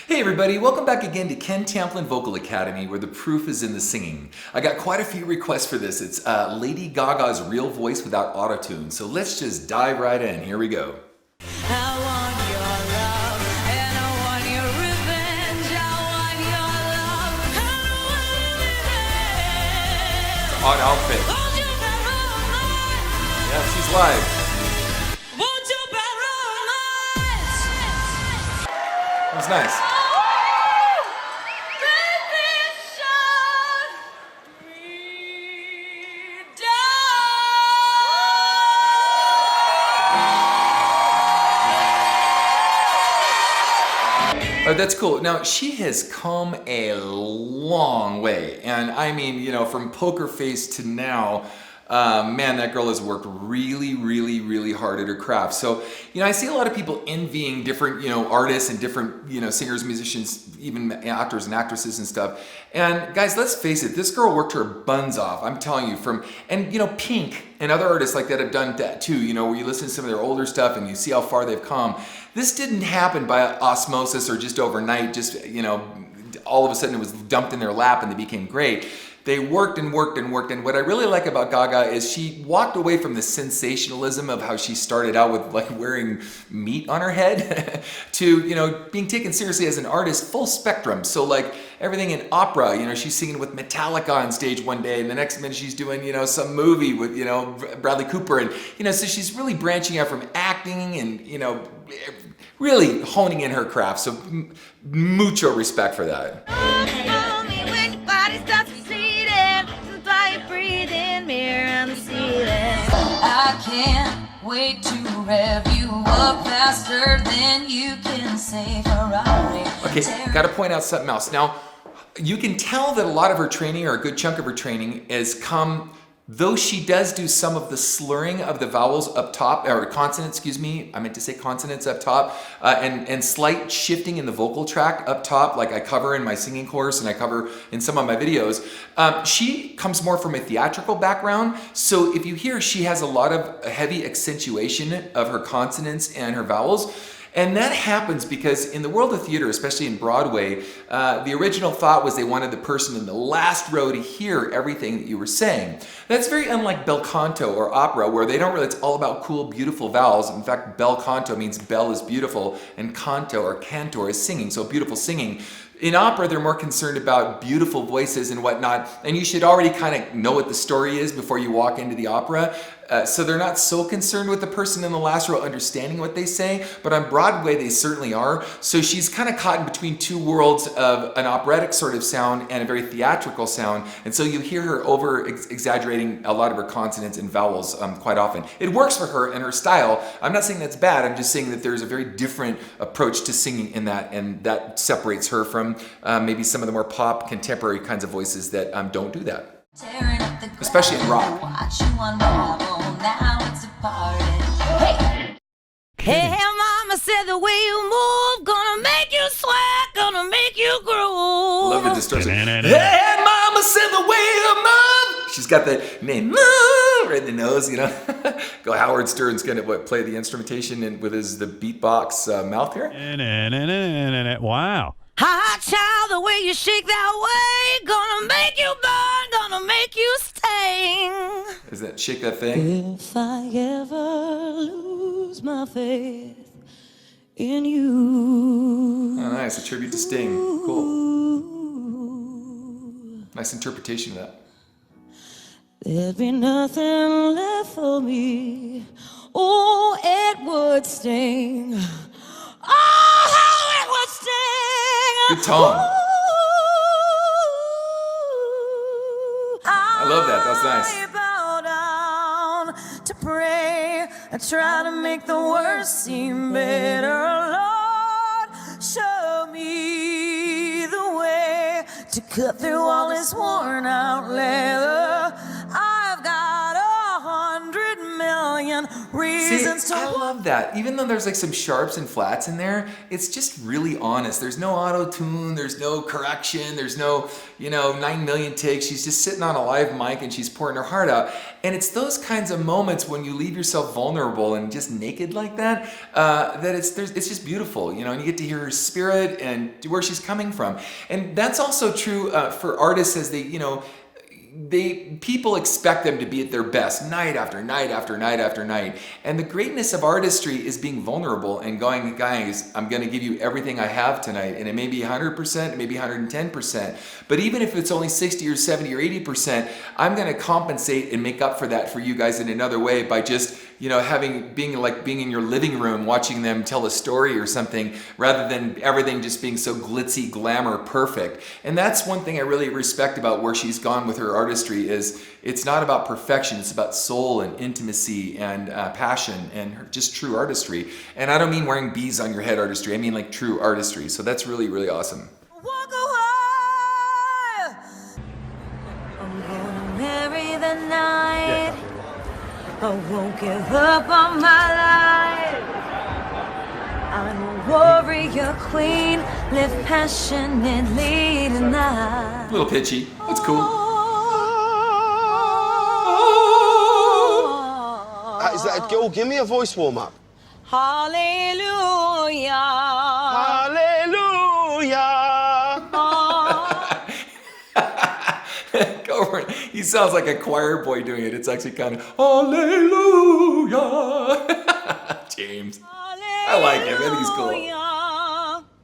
Hey everybody, welcome back again to Ken Tamplin Vocal Academy, where the proof is in the singing. I got quite a few requests for this. It's Lady Gaga's real voice without autotune. So let's just dive right in. Here we go. I want your love, and I want your revenge. I want your love, and I want it. Odd outfit. Won't you be romance? Yeah, she's live. Won't you be romance? That was nice. Baby, shut me That's cool. Now, she has come a long way. And I mean, from Poker Face to now, man, that girl has worked really, really, really hard at her craft. So, I see a lot of people envying different, artists and different, singers, musicians, even actors and actresses and stuff. And guys, let's face it, this girl worked her buns off. I'm telling you, Pink and other artists like that have done that too, where you listen to some of their older stuff and you see how far they've come. This didn't happen by osmosis or just overnight, all of a sudden it was dumped in their lap and they became great. They worked and worked and worked. And what I really like about Gaga is she walked away from the sensationalism of how she started out with like wearing meat on her head to, being taken seriously as an artist, full spectrum. So like everything in opera, she's singing with Metallica on stage one day and the next minute she's doing, some movie with, Bradley Cooper. And, so she's really branching out from acting and, really honing in her craft. So mucho respect for that. I can't wait to rev you up faster than you can say Ferrari. Okay, gotta point out something else. Now, you can tell that a lot of her training, or a good chunk of her training, has come, though she does do some of the slurring of the vowels up top, or consonants, I meant to say consonants up top, and slight shifting in the vocal tract up top, like I cover in my singing course and I cover in some of my videos. She comes more from a theatrical background, so if you hear, she has a lot of heavy accentuation of her consonants and her vowels. And that happens because in the world of theater, especially in Broadway, the original thought was they wanted the person in the last row to hear everything that you were saying. That's very unlike bel canto or opera, where they don't really, it's all about cool, beautiful vowels. In fact, bel canto means bell is beautiful, and canto or cantor is singing, so beautiful singing. In opera, they're more concerned about beautiful voices and whatnot, and you should already kind of know what the story is before you walk into the opera. So they're not so concerned with the person in the last row understanding what they say, but on Broadway they certainly are. So she's kind of caught in between two worlds of an operatic sort of sound and a very theatrical sound, and so you hear her over exaggerating a lot of her consonants and vowels quite often. It works for her and her style. I'm not saying that's bad, I'm just saying that there's a very different approach to singing in that, and that separates her from maybe some of the more pop, contemporary kinds of voices that don't do that. Especially in rock. Hey, mama said the way you move gonna make you sweat, gonna make you groove. Love the distortion. Hey, mama said the way you move. She's got that name right in the nose, Go Howard Stern's gonna play the instrumentation and with the beatbox mouth here. Wow. Hot child, the way you shake that way, gonna make you burn, gonna make you sting. Is that Shake That Thing? If I ever lose my faith in you. Oh, nice. A tribute to Sting. Cool. Nice interpretation of that. There'd be nothing left for me. Oh, it would sting. Oh, how it would sting. Good tone. I love that. That's nice. I bow down to pray. I try to make the worst seem better. Lord, show me the way to cut through all this worn out leather. I've got 100 million reasons reasons I to love that. Even though there's like some sharps and flats in there, it's just really honest. There's no auto-tune, there's no correction, there's no, 9 million takes. She's just sitting on a live mic and she's pouring her heart out. And it's those kinds of moments when you leave yourself vulnerable and just naked like that, that it's just beautiful, and you get to hear her spirit and where she's coming from. And that's also true for artists as they, people expect them to be at their best night after night after night after night. And the greatness of artistry is being vulnerable and going, guys, I'm going to give you everything I have tonight. And it may be 100%, it may be 110%. But even if it's only 60 or 70 or 80%, I'm going to compensate and make up for that for you guys in another way by just, being in your living room watching them tell a story or something, rather than everything just being so glitzy, glamour, perfect. And that's one thing I really respect about where she's gone with her artistry is it's not about perfection, it's about soul and intimacy and passion and just true artistry. And I don't mean wearing bees on your head artistry, I mean like true artistry. So that's really, really awesome. walk away. I'm gonna marry the night. I won't give up on my life. I'm a warrior queen, live passionately tonight. A little pitchy. That's cool. Is that a girl? Give me a voice warm up. Hallelujah. Hallelujah. Go for it. He sounds like a choir boy doing it. It's actually kind of hallelujah. James. I like him. I think he's cool.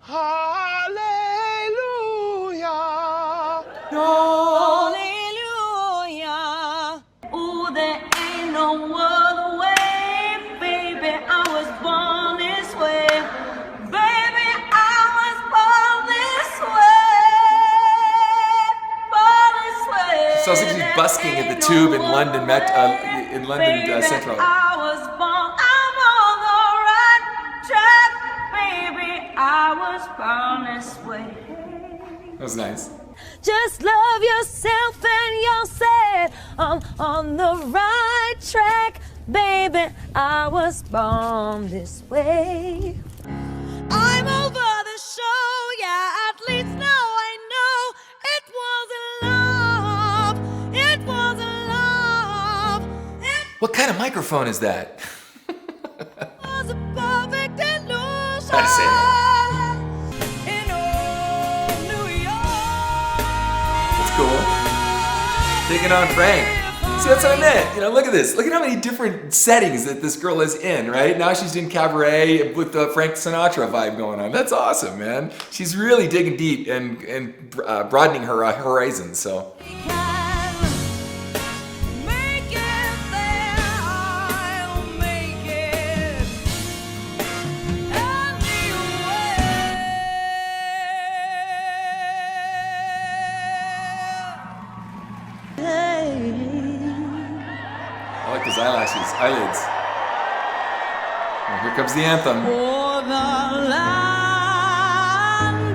Hallelujah. Hallelujah. Oh, there ain't no other way, baby. I was born this way. Baby, I was born this way. Sounds like she's busking at the Tube in London Central. I was born, I'm on the right track, baby. I was born this way. That was nice. Just love yourself and you'll say I'm on the right track, baby. I was born this way. I'm over the show, yeah. At least now I know it wasn't love. It wasn't love. It What kind of microphone is that? was a perfect illusion. Gotta say In old New York. That's cool. Taking on Frank. See, that's what I meant. Look at this. Look at how many different settings that this girl is in, right? Now she's in cabaret with the Frank Sinatra vibe going on. That's awesome, man. She's really digging deep and broadening her horizons, so. Make it there, I'll make it I like his eyelids. Well, here comes the anthem. For the land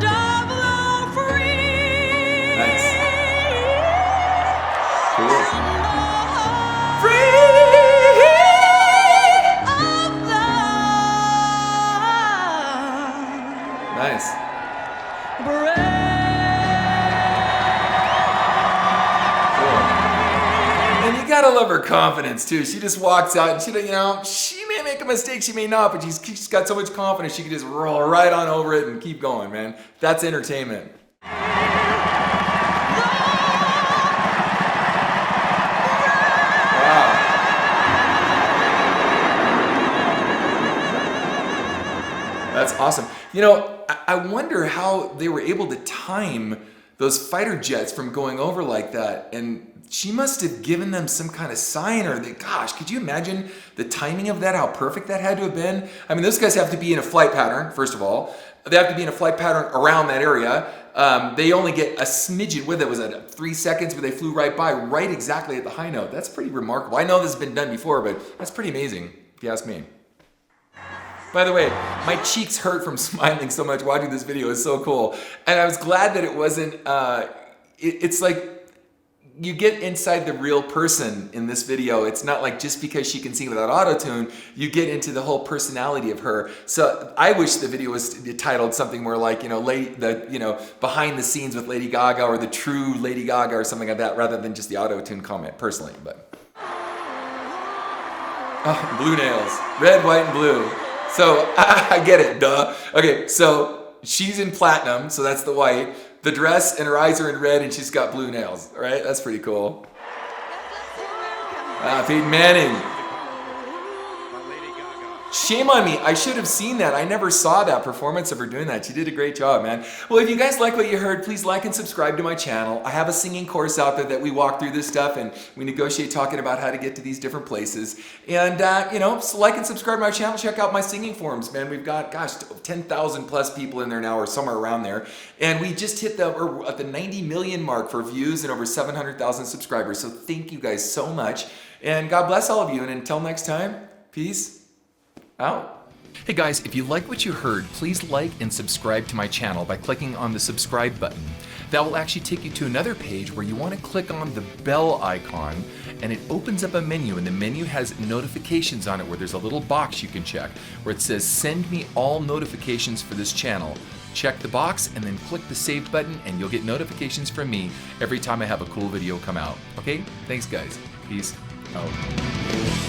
of the free. Nice. Cool. Nice. And you gotta love her confidence too. She just walks out and she may make a mistake, she may not, but she's got so much confidence she can just roll right on over it and keep going, man. That's entertainment. Wow. That's awesome. I wonder how they were able to time those fighter jets from going over like that. And she must have given them some kind of sign, or gosh, could you imagine the timing of that? How perfect that had to have been. I mean, those guys have to be in a flight pattern, first of all. They have to be in a flight pattern around that area. They only get a smidgen with it. Was it 3 seconds where they flew right by, right exactly at the high note? That's pretty remarkable. I know this has been done before, but that's pretty amazing, if you ask me. By the way, my cheeks hurt from smiling so much watching this video. It's so cool. And I was glad that it wasn't, it's like you get inside the real person in this video. It's not like just because she can sing without auto-tune, you get into the whole personality of her. So I wish the video was titled something more like, behind the scenes with Lady Gaga, or the true Lady Gaga, or something like that, rather than just the auto-tune comment, personally. But oh, blue nails, red, white, and blue. So I get it, duh. Okay, so she's in platinum, so that's the white. The dress and her eyes are in red, and she's got blue nails. All right, that's pretty cool. Peyton Manning. Shame on me. I should have seen that. I never saw that performance of her doing that. She did a great job, man. Well, if you guys like what you heard, please like and subscribe to my channel. I have a singing course out there that we walk through this stuff, and we negotiate talking about how to get to these different places. And, so like and subscribe to my channel. Check out my singing forums, man. We've got, 10,000 plus people in there now, or somewhere around there. And we just hit the 90 million mark for views and over 700,000 subscribers. So thank you guys so much. And God bless all of you. And until next time, peace out. Hey guys, if you like what you heard, please like and subscribe to my channel by clicking on the subscribe button. That will actually take you to another page where you want to click on the bell icon, and it opens up a menu, and the menu has notifications on it where there's a little box you can check where it says send me all notifications for this channel. Check the box and then click the save button, and you'll get notifications from me every time I have a cool video come out. Okay? Thanks guys. Peace out.